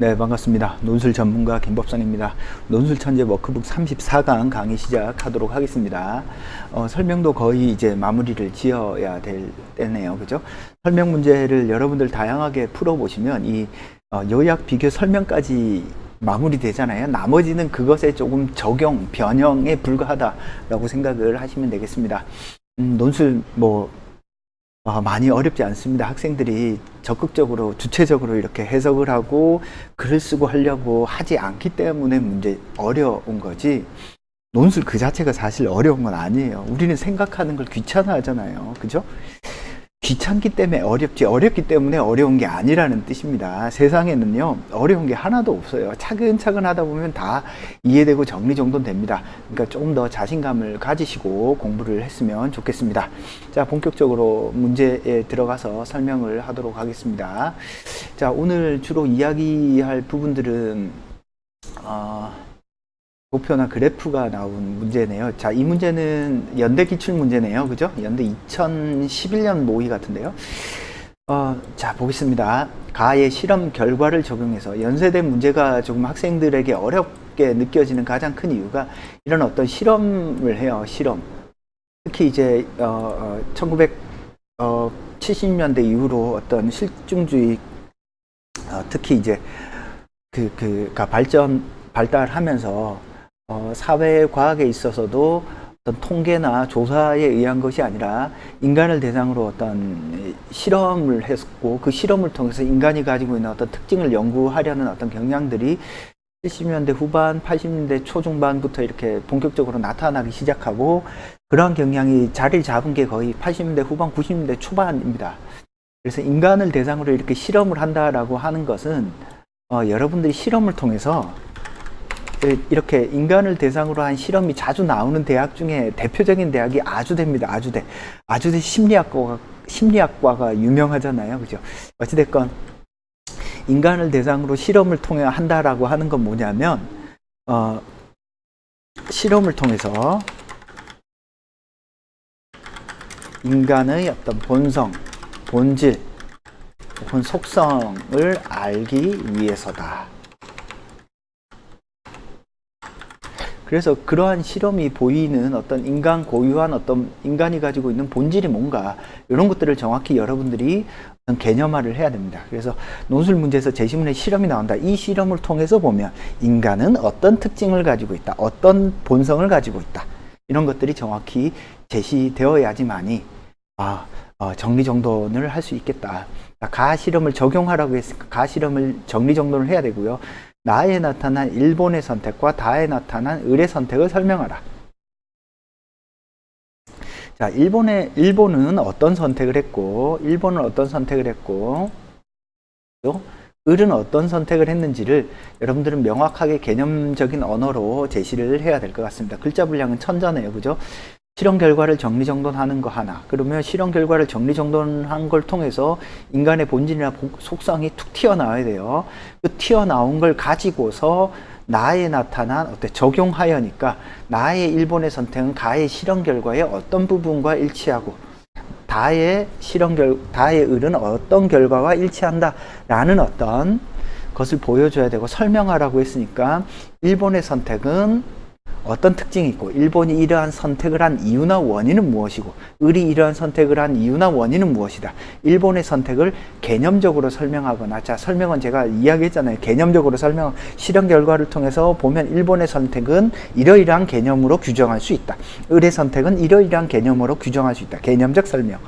네, 반갑습니다. 논술 전문가 김법선입니다. 논술 천재 워크북 34강 강의 시작하도록 하겠습니다. 설명도 거의 이제 마무리를 지어야 될 때네요. 그죠? 설명 문제를 여러분들 다양하게 풀어보시면 이 요약, 비교, 설명까지 마무리되잖아요. 나머지는 그것에 조금 적용, 변형에 불과하다라고 생각을 하시면 되겠습니다. 논술 많이 어렵지 않습니다. 학생들이 적극적으로 주체적으로 이렇게 해석을 하고 글을 쓰고 하려고 하지 않기 때문에 어려운 거지, 논술 그 자체가 사실 어려운 건 아니에요. 우리는 생각하는 걸 귀찮아하잖아요. 그죠? 귀찮기 때문에 어렵기 때문에 어려운 게 아니라는 뜻입니다. 세상에는요, 어려운 게 하나도 없어요. 차근차근 하다 보면 다 이해되고 정리정돈됩니다. 그러니까 조금 더 자신감을 가지시고 공부를 했으면 좋겠습니다. 자, 본격적으로 문제에 들어가서 설명을 하도록 하겠습니다. 자, 오늘 주로 이야기할 부분들은 도표나 그래프가 나온 문제네요. 자, 이 문제는 연대 기출 문제네요. 그죠? 연대 2011년 모의 같은데요. 자, 보겠습니다. 가의 실험 결과를 적용해서 연세대 문제가 조금 학생들에게 어렵게 느껴지는 가장 큰 이유가 이런 어떤 실험을 해요. 실험. 특히 이제 1970년대 이후로 어떤 실증주의, 특히 이제 발달하면서 사회과학에 있어서도 어떤 통계나 조사에 의한 것이 아니라 인간을 대상으로 어떤 실험을 했고, 그 실험을 통해서 인간이 가지고 있는 어떤 특징을 연구하려는 어떤 경향들이 70년대 후반, 80년대 초중반부터 이렇게 본격적으로 나타나기 시작하고, 그러한 경향이 자리를 잡은 게 거의 80년대 후반, 90년대 초반입니다. 그래서 인간을 대상으로 이렇게 실험을 한다라고 하는 것은 여러분들이 실험을 통해서 이렇게 인간을 대상으로 한 실험이 자주 나오는 대학 중에 대표적인 대학이 아주대입니다. 아주대 심리학과가 유명하잖아요. 그죠? 어찌됐건 인간을 대상으로 실험을 통해 한다라고 하는 건 뭐냐면, 실험을 통해서 인간의 어떤 본성, 본질, 혹은 속성을 알기 위해서다. 그래서 그러한 실험이 보이는 어떤 인간 고유한 어떤 인간이 가지고 있는 본질이 뭔가, 이런 것들을 정확히 여러분들이 어떤 개념화를 해야 됩니다. 그래서 논술 문제에서 제시문에 실험이 나온다. 이 실험을 통해서 보면 인간은 어떤 특징을 가지고 있다, 어떤 본성을 가지고 있다, 이런 것들이 정확히 제시되어야지만이 정리정돈을 할 수 있겠다. 가 실험을 적용하라고 했으니까 가 실험을 정리정돈을 해야 되고요. 나에 나타난 일본의 선택과 다에 나타난 을의 선택을 설명하라. 자, 일본은 어떤 선택을 했고, 을은 어떤 선택을 했는지를 여러분들은 명확하게 개념적인 언어로 제시를 해야 될 것 같습니다. 글자 분량은 천자네요. 그죠? 실험 결과를 정리정돈하는 거 하나. 그러면 실험 결과를 정리정돈한 걸 통해서 인간의 본질이나 속성이 툭 튀어나와야 돼요. 그 튀어나온 걸 가지고서 나에 나타난 적용하여니까 나의 일본의 선택은 가의 실험 결과의 어떤 부분과 일치하고, 다의 을은 어떤 결과와 일치한다 라는 어떤 것을 보여줘야 되고, 설명하라고 했으니까 일본의 선택은 어떤 특징이 있고, 일본이 이러한 선택을 한 이유나 원인은 무엇이고, 을이 이러한 선택을 한 이유나 원인은 무엇이다. 일본의 선택을 개념적으로 설명하거나, 자, 설명은 제가 이야기했잖아요. 개념적으로 설명, 실험 결과를 통해서 보면 일본의 선택은 이러이러한 개념으로 규정할 수 있다. 을의 선택은 이러이러한 개념으로 규정할 수 있다. 개념적 설명.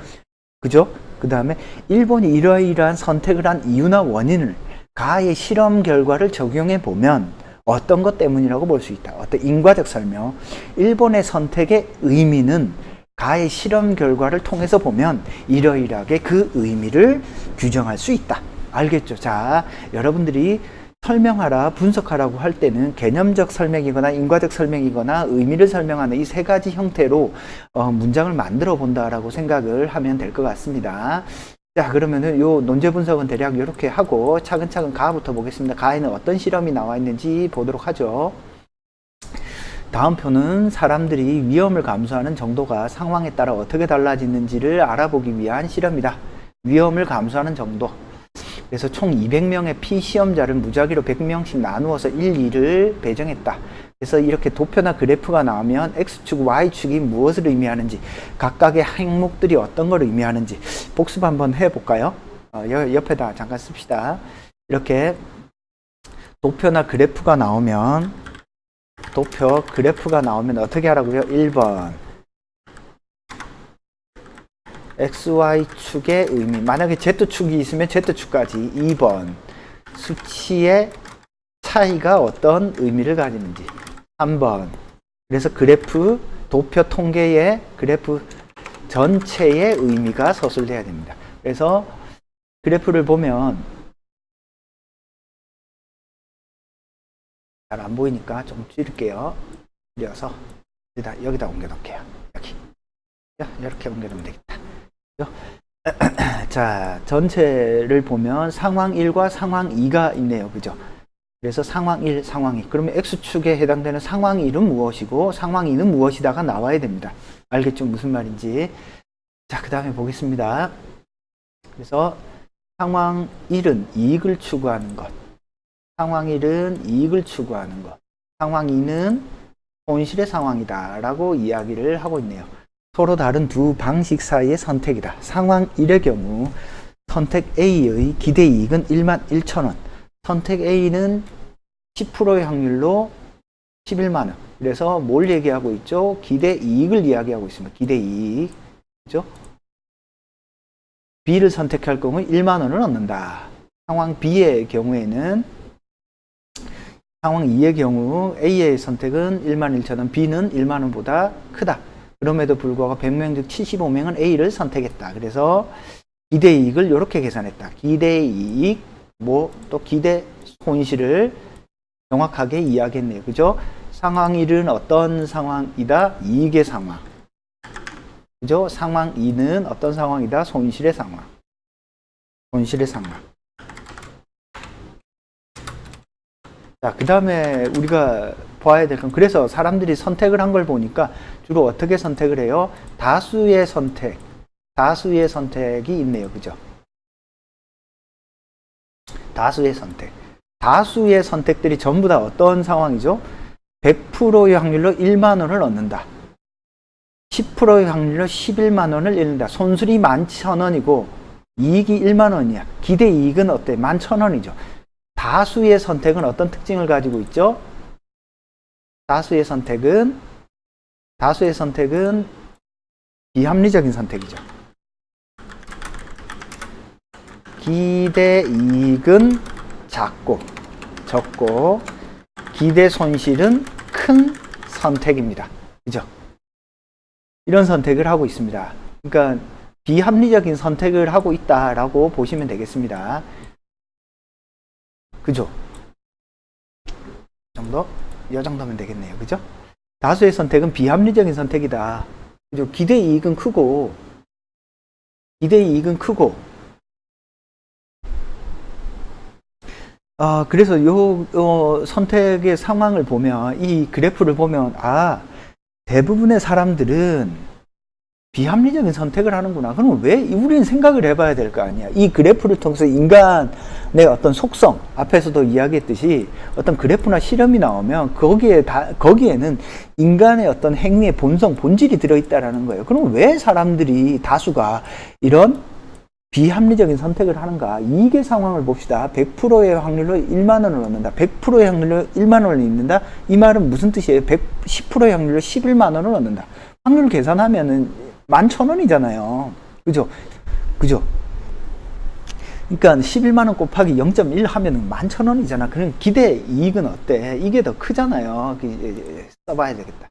그죠? 그 다음에 일본이 이러이러한 선택을 한 이유나 원인을 가의 실험 결과를 적용해 보면 어떤 것 때문이라고 볼 수 있다. 어떤 인과적 설명. 일본의 선택의 의미는 가의 실험 결과를 통해서 보면 이러이러하게 그 의미를 규정할 수 있다. 알겠죠? 자, 여러분들이 설명하라, 분석하라고 할 때는 개념적 설명이거나 인과적 설명이거나 의미를 설명하는 이 세 가지 형태로 문장을 만들어 본다라고 생각을 하면 될 것 같습니다. 자, 그러면은 요 논제 분석은 대략 이렇게 하고 차근차근 가부터 보겠습니다. 가에는 어떤 실험이 나와 있는지 보도록 하죠. 다음 표는 사람들이 위험을 감수하는 정도가 상황에 따라 어떻게 달라지는지를 알아보기 위한 실험이다. 위험을 감수하는 정도. 그래서 총 200명의 피시험자를 무작위로 100명씩 나누어서 1, 2를 배정했다. 그래서 이렇게 도표나 그래프가 나오면 X축, Y축이 무엇을 의미하는지, 각각의 항목들이 어떤 걸 의미하는지 복습 한번 해볼까요? 옆에다 잠깐 씁시다. 이렇게 도표나 그래프가 나오면 어떻게 하라고요? 1번 XY축의 의미, 만약에 Z축이 있으면 Z축까지. 2번 수치의 차이가 어떤 의미를 가지는지. 3번 그래서 그래프, 도표 통계의 그래프 전체의 의미가 서술돼야 됩니다. 그래서 그래프를 보면 잘 안 보이니까 좀 줄일게요. 줄여서 여기다 옮겨 놓을게요. 여기. 이렇게 옮겨 놓으면 되겠다. 자, 전체를 보면 상황 1과 상황 2가 있네요. 그죠? 그래서 상황 1, 상황 2. 그러면 X축에 해당되는 상황 1은 무엇이고 상황 2는 무엇이다가 나와야 됩니다. 알겠죠? 무슨 말인지. 자, 그 다음에 보겠습니다. 그래서 상황 1은 이익을 추구하는 것. 상황 1은 이익을 추구하는 것. 상황 2는 손실의 상황이다 라고 이야기를 하고 있네요. 서로 다른 두 방식 사이의 선택이다. 상황 1의 경우 선택 A의 기대 이익은 11,000원. 선택 A는 10%의 확률로 11만원. 그래서 뭘 얘기하고 있죠? 기대 이익을 이야기하고 있습니다. 기대 이익. 그죠? B를 선택할 경우 1만원을 얻는다. 상황 B의 경우에는 상황 2의 경우 A의 선택은 11,000원, B는 1만원보다 크다. 그럼에도 불구하고 100명 중 75명은 A를 선택했다. 그래서 기대 이익을 이렇게 계산했다. 기대 이익, 또 기대 손실을 정확하게 이야기했네요. 그죠? 상황 1은 어떤 상황이다? 이익의 상황. 그죠? 상황 2는 어떤 상황이다? 손실의 상황. 손실의 상황. 자, 그 다음에 우리가 봐야 될 건, 그래서 사람들이 선택을 한 걸 보니까 주로 어떻게 선택을 해요? 다수의 선택이 있네요. 그죠? 다수의 선택들이 전부 다 어떤 상황이죠? 100%의 확률로 1만원을 얻는다. 10%의 확률로 11만원을 잃는다. 손실이 11,000원이고 이익이 1만원이야. 기대 이익은 어때? 11,000원이죠. 다수의 선택은 어떤 특징을 가지고 있죠? 다수의 선택은 비합리적인 선택이죠. 기대 이익은 적고 기대 손실은 큰 선택입니다. 그죠? 이런 선택을 하고 있습니다. 그러니까 비합리적인 선택을 하고 있다라고 보시면 되겠습니다. 그죠? 이 정도면 되겠네요. 그죠? 다수의 선택은 비합리적인 선택이다. 그죠? 기대 이익은 크고 그래서 요 선택의 상황을 보면, 이 그래프를 보면, 대부분의 사람들은 비합리적인 선택을 하는구나. 그러면 왜? 우리는 생각을 해봐야 될 거 아니야. 이 그래프를 통해서 인간의 어떤 속성, 앞에서도 이야기했듯이 어떤 그래프나 실험이 나오면 거기에는 인간의 어떤 행위의 본질이 들어있다라는 거예요. 그럼 왜 사람들이, 다수가 이런 비합리적인 선택을 하는가? 이익의 상황을 봅시다. 100%의 확률로 1만원을 얻는다. 100%의 확률로 1만원을 얻는다. 이 말은 무슨 뜻이에요? 10%의 확률로 11만원을 얻는다. 확률 계산하면은 11,000원이잖아요. 그죠? 그러니까 11만원 곱하기 0.1 하면은 11,000원이잖아. 그럼 기대 이익은 어때? 이게 더 크잖아요. 써봐야 되겠다.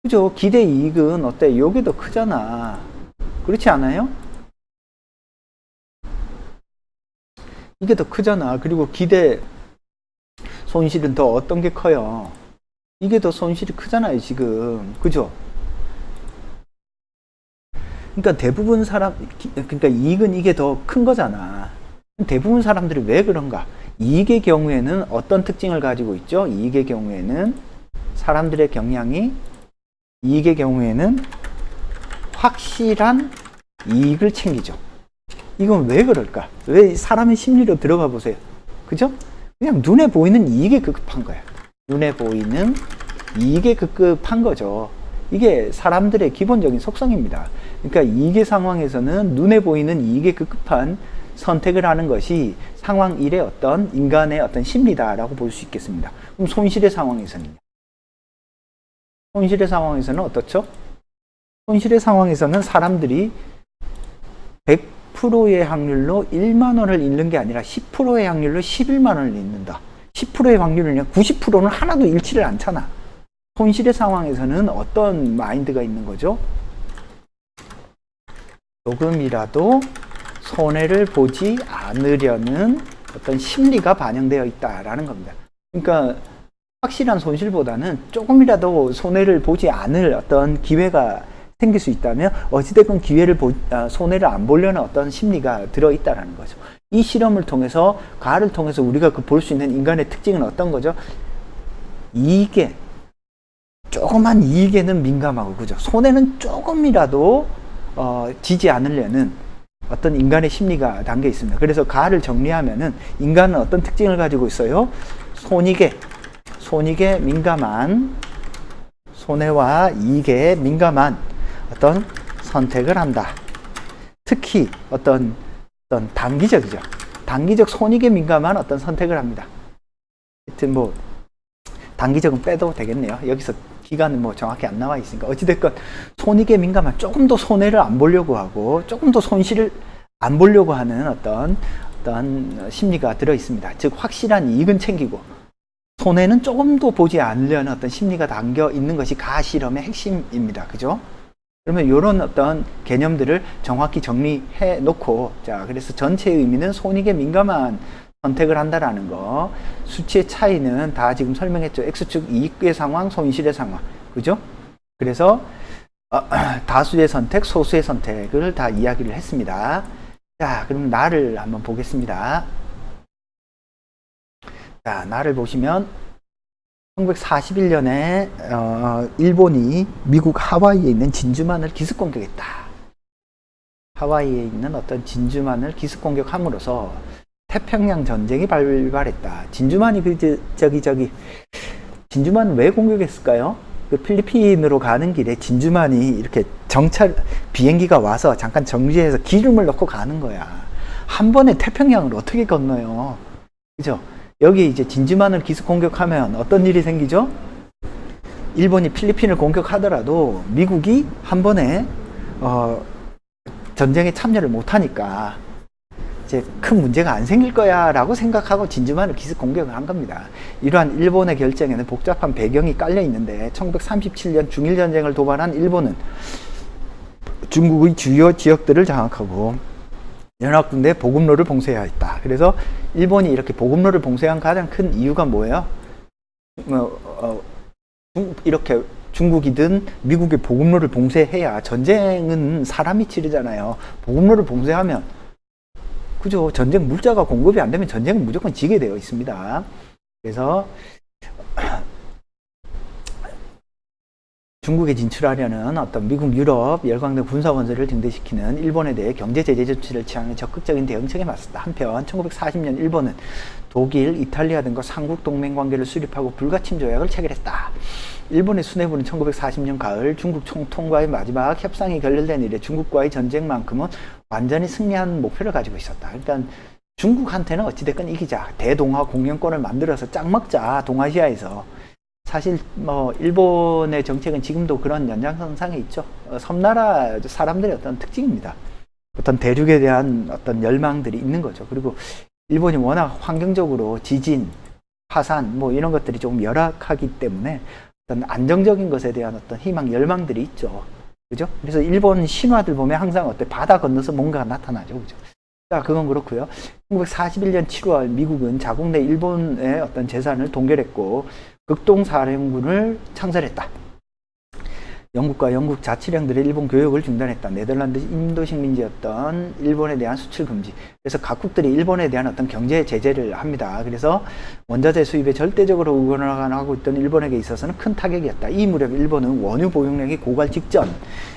그죠? 기대 이익은 어때? 이게 더 크잖아. 그렇지 않아요? 이게 더 크잖아. 그리고 기대 손실은 더 어떤 게 커요? 이게 더 손실이 크잖아요, 지금. 그죠? 그러니까 그러니까 이익은 이게 더 큰 거잖아. 대부분 사람들이 왜 그런가? 이익의 경우에는 어떤 특징을 가지고 있죠? 이익의 경우에는 사람들의 경향이, 이익의 경우에는 확실한 이익을 챙기죠. 이건 왜 그럴까? 왜 사람의 심리로 들어가 보세요. 그죠? 그냥 눈에 보이는 이익에 급급한 거야. 눈에 보이는 이익에 급급한 거죠. 이게 사람들의 기본적인 속성입니다. 그러니까 이익의 상황에서는 눈에 보이는 이익에 급급한 선택을 하는 것이 상황 1의 어떤 인간의 어떤 심리다라고 볼 수 있겠습니다. 그럼 손실의 상황에서는요? 손실의 상황에서는 어떻죠? 손실의 상황에서는 사람들이 100%의 확률로 1만 원을 잃는 게 아니라 10%의 확률로 11만 원을 잃는다. 10%의 확률은 90%는 하나도 잃지를 않잖아. 손실의 상황에서는 어떤 마인드가 있는 거죠? 조금이라도 손해를 보지 않으려는 어떤 심리가 반영되어 있다라는 겁니다. 그러니까 확실한 손실보다는 조금이라도 손해를 보지 않을 어떤 기회가 생길 수 있다면 어찌됐건 손해를 안 보려는 어떤 심리가 들어있다라는 거죠. 이 실험을 통해서, 가를 통해서 우리가 볼 수 있는 인간의 특징은 어떤 거죠? 이익에, 조그만 이익에는 민감하고, 그죠? 손해는 조금이라도 지지 않으려는 어떤 인간의 심리가 담겨 있습니다. 그래서 가를 정리하면은 인간은 어떤 특징을 가지고 있어요? 손익에 민감한, 손해와 이익에 민감한 어떤 선택을 한다. 특히 어떤 단기적이죠. 단기적 손익에 민감한 어떤 선택을 합니다. 하여튼 뭐 단기적은 빼도 되겠네요. 여기서 기간은 뭐 정확히 안 나와 있으니까. 어찌됐건 손익에 민감한, 조금 더 손해를 안 보려고 하고 조금 더 손실을 안 보려고 하는 어떤 심리가 들어 있습니다. 즉 확실한 이익은 챙기고 손해는 조금도 보지 않으려는 어떤 심리가 담겨 있는 것이 가 실험의 핵심입니다. 그죠? 그러면 이런 어떤 개념들을 정확히 정리해 놓고, 자, 그래서 전체의 의미는 손익에 민감한 선택을 한다라는 거, 수치의 차이는 다 지금 설명했죠. X축 이익의 상황, 손실의 상황. 그죠? 그래서 다수의 선택, 소수의 선택을 다 이야기를 했습니다. 자, 그럼 나를 한번 보겠습니다. 자, 나를 보시면 1941년에 일본이 미국 하와이에 있는 진주만을 기습 공격했다. 하와이에 있는 어떤 진주만을 기습 공격함으로써 태평양 전쟁이 발발했다. 진주만이 진주만 왜 공격했을까요? 그 필리핀으로 가는 길에 진주만이 이렇게 비행기가 와서 잠깐 정지해서 기름을 넣고 가는 거야. 한 번에 태평양을 어떻게 건너요? 그죠? 여기 이제 진주만을 기습 공격하면 어떤 일이 생기죠? 일본이 필리핀을 공격하더라도 미국이 한 번에 전쟁에 참여를 못하니까 이제 큰 문제가 안 생길 거야 라고 생각하고 진주만을 기습 공격을 한 겁니다. 이러한 일본의 결정에는 복잡한 배경이 깔려 있는데 1937년 중일전쟁을 도발한 일본은 중국의 주요 지역들을 장악하고 연합군대 보급로를 봉쇄하였다. 그래서 일본이 이렇게 보급로를 봉쇄한 가장 큰 이유가 뭐예요? 이렇게 중국이든 미국의 보급로를 봉쇄해야, 전쟁은 사람이 치르잖아요. 보급로를 봉쇄하면, 그죠? 전쟁 물자가 공급이 안 되면 전쟁은 무조건 지게 되어 있습니다. 그래서 중국에 진출하려는 어떤 미국, 유럽 열강대 군사원조를 증대시키는 일본에 대해 경제 제재 조치를 취하는 적극적인 대응책에 맞섰다. 한편 1940년 일본은 독일, 이탈리아 등과 삼국 동맹 관계를 수립하고 불가침 조약을 체결했다. 일본의 수뇌부는 1940년 가을 중국 총통과의 마지막 협상이 결렬된 이래 중국과의 전쟁만큼은 완전히 승리한 목표를 가지고 있었다. 일단 중국한테는 어찌됐건 이기자, 대동아 공영권을 만들어서 짱 먹자, 동아시아에서. 사실 뭐 일본의 정책은 지금도 그런 연장선상에 있죠. 섬나라 사람들의 어떤 특징입니다. 어떤 대륙에 대한 어떤 열망들이 있는 거죠. 그리고 일본이 워낙 환경적으로 지진, 화산 뭐 이런 것들이 조금 열악하기 때문에 어떤 안정적인 것에 대한 어떤 희망, 열망들이 있죠. 그죠? 그래서 일본 신화들 보면 항상 바다 건너서 뭔가가 나타나죠. 그죠? 자, 그건 그렇고요. 1941년 7월 미국은 자국 내 일본의 어떤 재산을 동결했고 극동사령부를 창설했다. 영국과 영국 자치령들의 일본 교역을 중단했다. 네덜란드 인도 식민지였던 일본에 대한 수출 금지. 그래서 각국들이 일본에 대한 어떤 경제 제재를 합니다. 그래서 원자재 수입에 절대적으로 의존하고 있던 일본에게 있어서는 큰 타격이었다. 이 무렵 일본은 원유 보유량이 고갈 직전,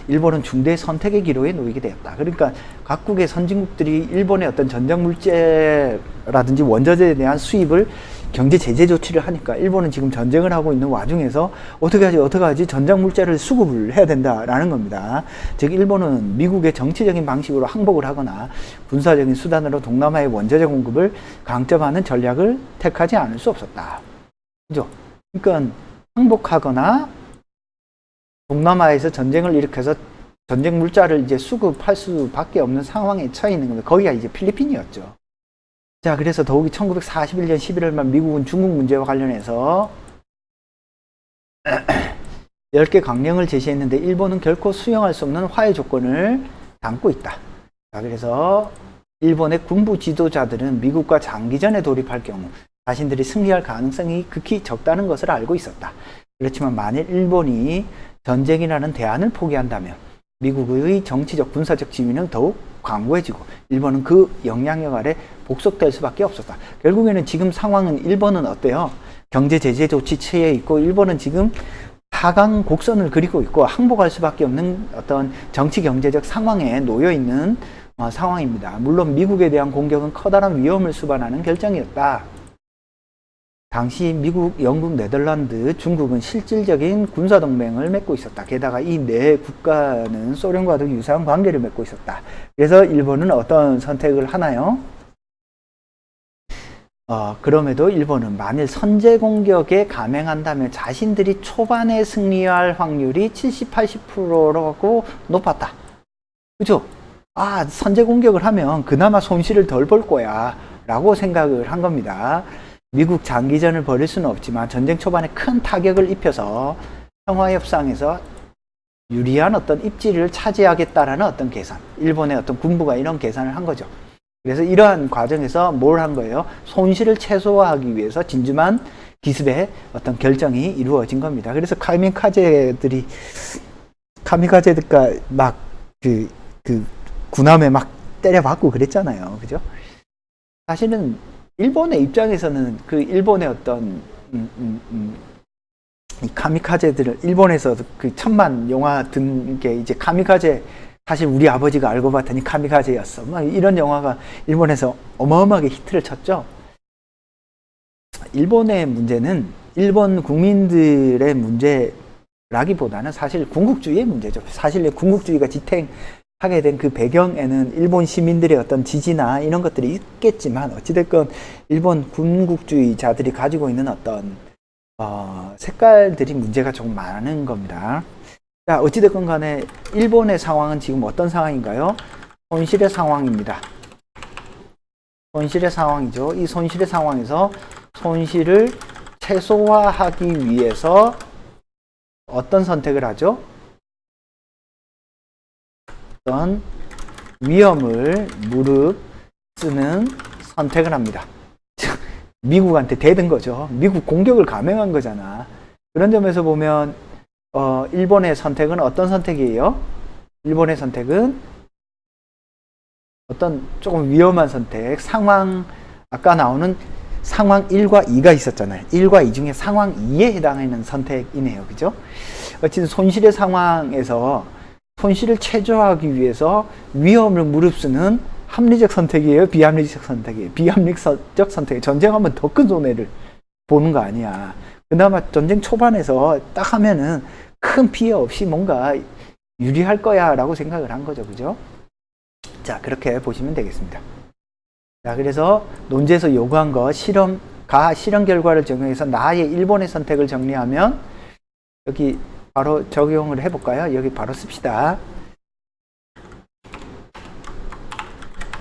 일본은 중대 선택의 기로에 놓이게 되었다. 그러니까 각국의 선진국들이 일본의 어떤 전쟁 물재라든지 원자재에 대한 수입을 경제 제재 조치를 하니까 일본은 지금 전쟁을 하고 있는 와중에서 어떻게 하지 전장 물자를 수급을 해야 된다라는 겁니다. 즉 일본은 미국의 정치적인 방식으로 항복을 하거나 군사적인 수단으로 동남아의 원자재 공급을 강점하는 전략을 택하지 않을 수 없었다. 그죠? 그러니까 항복하거나 동남아에서 전쟁을 일으켜서 전쟁 물자를 이제 수급할 수밖에 없는 상황에 처해 있는 겁니다. 거기가 이제 필리핀이었죠. 자, 그래서 더욱이 1941년 11월 말 미국은 중국 문제와 관련해서 10개 강령을 제시했는데 일본은 결코 수용할 수 없는 화해 조건을 담고 있다. 자, 그래서 일본의 군부 지도자들은 미국과 장기전에 돌입할 경우 자신들이 승리할 가능성이 극히 적다는 것을 알고 있었다. 그렇지만 만일 일본이 전쟁이라는 대안을 포기한다면 미국의 정치적 군사적 지위는 더욱 강고해지고 일본은 그 영향력 아래 복속될 수밖에 없었다. 결국에는 지금 상황은 일본은 어때요? 경제 제재 조치 처해 있고 일본은 지금 4강 곡선을 그리고 있고 항복할 수밖에 없는 어떤 정치 경제적 상황에 놓여 있는 상황입니다. 물론 미국에 대한 공격은 커다란 위험을 수반하는 결정이었다. 당시 미국, 영국, 네덜란드, 중국은 실질적인 군사동맹을 맺고 있었다. 게다가 이 네 국가는 소련과도 유사한 관계를 맺고 있었다. 그래서 일본은 어떤 선택을 하나요? 그럼에도 일본은 만일 선제 공격에 감행한다면 자신들이 초반에 승리할 확률이 70, 80%라고 높았다. 그죠? 선제 공격을 하면 그나마 손실을 덜 볼 거야 라고 생각을 한 겁니다. 미국 장기전을 벌일 수는 없지만 전쟁 초반에 큰 타격을 입혀서 평화협상에서 유리한 어떤 입지를 차지하겠다라는 어떤 계산, 일본의 어떤 군부가 이런 계산을 한 거죠. 그래서 이러한 과정에서 뭘 한 거예요? 손실을 최소화하기 위해서 진중한 기습의 어떤 결정이 이루어진 겁니다. 그래서 카미카제들과 막 군함에 막 때려박고 그랬잖아요. 그죠? 사실은 일본의 입장에서는 그 일본의 어떤 이 카미카제들을 일본에서 그 천만 영화 든 게 이제 카미카제 사실 우리 아버지가 알고 봤더니 카미카제였어. 막 이런 영화가 일본에서 어마어마하게 히트를 쳤죠. 일본의 문제는 일본 국민들의 문제라기보다는 사실 군국주의의 문제죠. 사실 군국주의가 지탱하게 된 그 배경에는 일본 시민들의 어떤 지지나 이런 것들이 있겠지만 어찌됐건 일본 군국주의자들이 가지고 있는 어떤 색깔들이 문제가 조금 많은 겁니다. 자, 어찌됐건 간에 일본의 상황은 지금 어떤 상황인가요? 손실의 상황입니다. 손실의 상황이죠. 이 손실의 상황에서 손실을 최소화하기 위해서 어떤 선택을 하죠? 어떤 위험을 무릅쓰는 선택을 합니다. 미국한테 대든 거죠. 미국 공격을 감행한 거잖아. 그런 점에서 보면 일본의 선택은 어떤 선택이에요? 일본의 선택은 어떤 조금 위험한 선택, 상황, 아까 나오는 상황 1과 2가 있었잖아요. 1과 2 중에 상황 2에 해당하는 선택이네요. 그죠? 어쨌든 손실의 상황에서 손실을 최소화하기 위해서 위험을 무릅쓰는 합리적 선택이에요? 비합리적 선택이에요? 비합리적 선택이에요. 전쟁하면 더 큰 손해를 보는 거 아니야. 그나마 전쟁 초반에서 딱 하면은 큰 피해 없이 뭔가 유리할 거야 라고 생각을 한 거죠. 그죠? 자, 그렇게 보시면 되겠습니다. 자, 그래서 논제에서 요구한 거 실험 결과를 적용해서 나의 일본의 선택을 정리하면 여기 바로 적용을 해볼까요? 여기 바로 씁시다.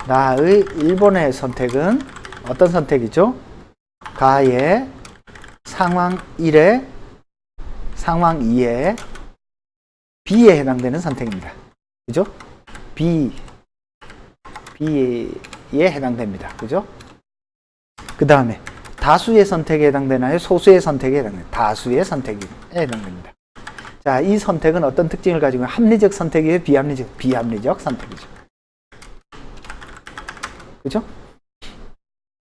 나의 일본의 선택은 어떤 선택이죠? 가의 상황 1에 상황 2에 B에 해당되는 선택입니다. 그죠? B에 해당됩니다. 그죠? 그 다음에 다수의 선택에 해당되나요? 소수의 선택에 해당되나요? 다수의 선택에 해당됩니다. 자, 이 선택은 어떤 특징을 가지고 있는 합리적 선택이에요? 비합리적 선택이죠. 그죠?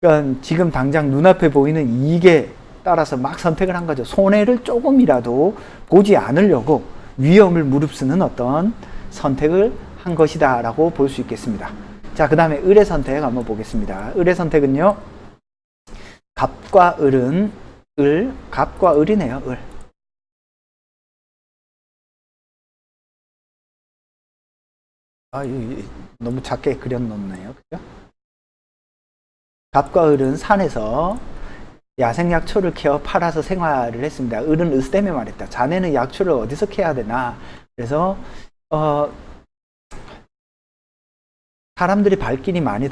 그러니까 지금 당장 눈앞에 보이는 이익에 따라서 막 선택을 한 거죠. 손해를 조금이라도 보지 않으려고 위험을 무릅쓰는 어떤 선택을 한 것이다 라고 볼 수 있겠습니다. 자, 그 다음에 을의 선택 한번 보겠습니다. 을의 선택은요, 갑과 을은 갑과 을이네요. 을. 너무 작게 그려놓네요. 그죠? 갑과 을은 산에서 야생약초를 캐어 팔아서 생활을 했습니다. 을은 으스 때문에 말했다. 자네는 약초를 어디서 캐야 되나? 그래서 사람들이 발길이 많이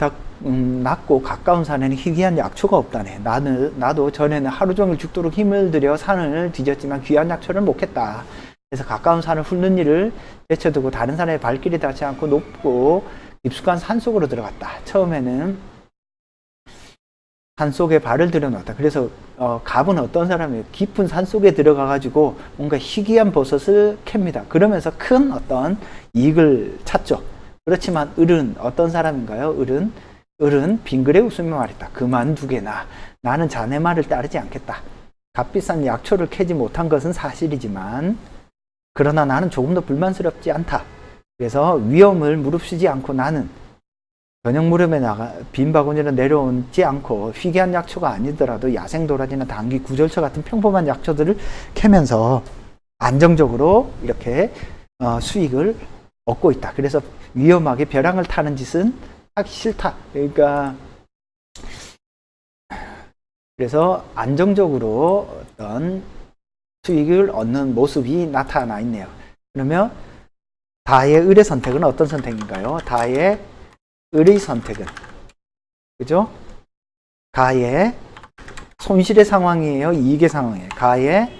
낮고 가까운 산에는 희귀한 약초가 없다네. 나도 전에는 하루 종일 죽도록 힘을 들여 산을 뒤졌지만 귀한 약초를 못 캤다. 그래서 가까운 산을 훑는 일을 제쳐두고 다른 산에 발길이 닿지 않고 높고 깊숙한 산 속으로 들어갔다. 처음에는 산 속에 발을 들여놓았다. 그래서 갑은 어떤 사람이에요? 깊은 산 속에 들어가 가지고 뭔가 희귀한 버섯을 캡니다. 그러면서 큰 어떤 이익을 찾죠. 그렇지만 을은 어떤 사람인가요? 을은 빙그레 웃으며 말했다. 그만두게나. 나는 자네 말을 따르지 않겠다. 값비싼 약초를 캐지 못한 것은 사실이지만 그러나 나는 조금 더 불만스럽지 않다. 그래서 위험을 무릅쓰지 않고 나는 저녁 무렵에 빈 바구니로 내려오지 않고 희귀한 약초가 아니더라도 야생도라지나 당귀, 구절초 같은 평범한 약초들을 캐면서 안정적으로 이렇게 수익을 얻고 있다. 그래서 위험하게 벼랑을 타는 짓은 하기 싫다. 그러니까 그래서 안정적으로 어떤 수익을 얻는 모습이 나타나 있네요. 그러면 다의 을의 선택은 어떤 선택인가요? 다의 을의 선택은, 그죠? 가의 손실의 상황이에요? 이익의 상황이에요? 가의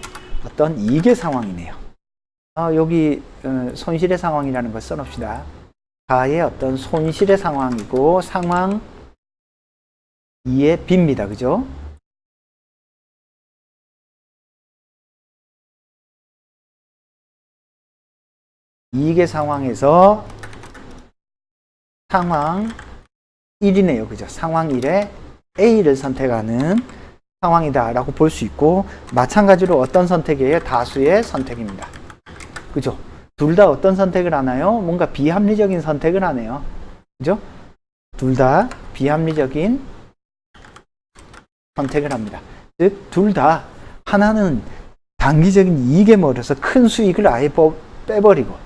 어떤 이익의 상황이네요. 여기 손실의 상황이라는 걸 써놓읍시다. 가의 어떤 손실의 상황이고 상황 2의 B입니다. 그죠? 이익의 상황에서 상황 1이네요. 그죠? 상황 1에 A를 선택하는 상황이다 라고 볼 수 있고, 마찬가지로 어떤 선택이에요? 다수의 선택입니다. 그죠? 둘 다 어떤 선택을 하나요? 뭔가 비합리적인 선택을 하네요. 그죠? 둘 다 비합리적인 선택을 합니다. 즉, 둘 다 하나는 단기적인 이익에 몰려서 큰 수익을 아예 빼버리고,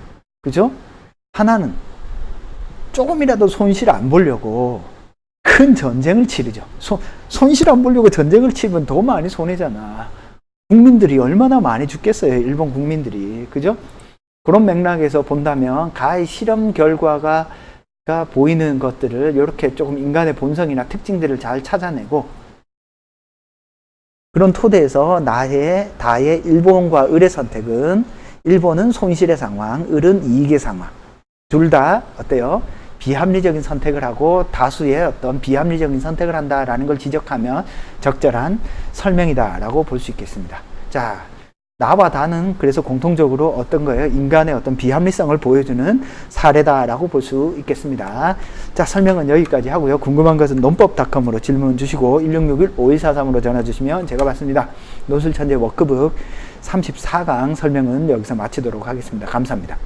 그죠? 하나는 조금이라도 손실 안 보려고 큰 전쟁을 치르죠. 손실 안 보려고 전쟁을 치면 더 많이 손해잖아. 국민들이 얼마나 많이 죽겠어요. 일본 국민들이. 그죠? 그런 맥락에서 본다면 가의 실험 결과가 보이는 것들을 이렇게 조금 인간의 본성이나 특징들을 잘 찾아내고, 그런 토대에서 다의 일본과 을의 선택은, 일본은 손실의 상황, 을은 이익의 상황. 둘 다 어때요? 비합리적인 선택을 하고 다수의 어떤 비합리적인 선택을 한다라는 걸 지적하면 적절한 설명이다라고 볼 수 있겠습니다. 자, 나와 다는 그래서 공통적으로 어떤 거예요? 인간의 어떤 비합리성을 보여주는 사례다라고 볼 수 있겠습니다. 자, 설명은 여기까지 하고요. 궁금한 것은 논법닷컴으로 질문 주시고 1661-5143으로 전화 주시면 제가 받습니다. 논술천재 워크북 34강 설명은 여기서 마치도록 하겠습니다. 감사합니다.